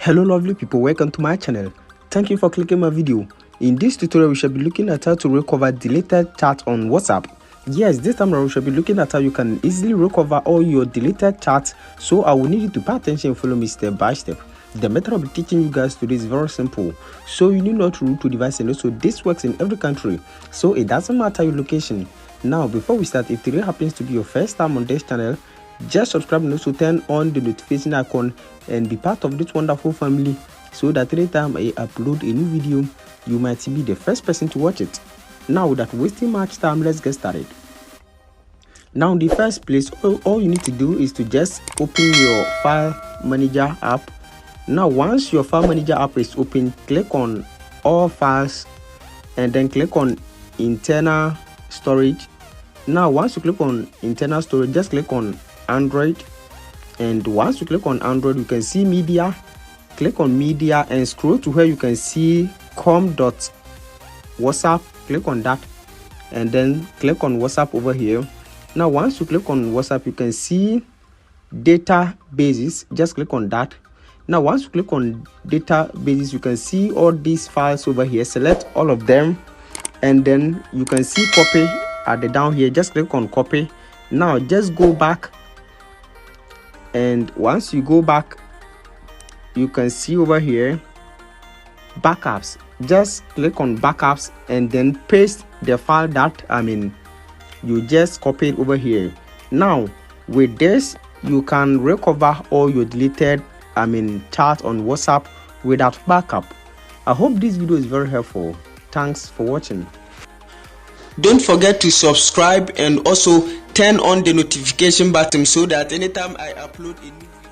Hello lovely people, welcome to my channel. Thank you for clicking my video. In this tutorial we shall be looking at how to recover deleted chat on WhatsApp. Yes, this time around we shall be looking at how you can easily recover all your deleted chats. So I will need you to pay attention and follow me step by step. The method I'll be teaching you guys today is very simple. So you need not to root to device, and also this works in every country. So it doesn't matter your location. Now before we start, if today happens to be your first time on this channel, just subscribe and also turn on the notification icon and be part of this wonderful family, so that anytime I upload a new video you might be the first person to watch it. Now without wasting much time, let's get started. Now in the first place, all you need to do is to just open your file manager app. Now once your file manager app is open, click on all files and then click on internal storage. Now once you click on internal storage, just click on Android, and once you click on Android you can see media. Click on media and scroll to where you can see com.whatsapp. click on that and then click on WhatsApp over here. Now once you click on WhatsApp you can see databases. Just click on that. Now once you click on databases you can see all these files over here. Select all of them and then you can see copy at the down here. Just click on copy. Now just go back, and once you go back you can see over here backups. Just click on backups and then paste the file that you just copied over here. Now with this you can recover all your deleted chat on WhatsApp without backup. I hope this video is very helpful. Thanks for watching. Don't forget to subscribe and also turn on the notification button so that anytime I upload a new video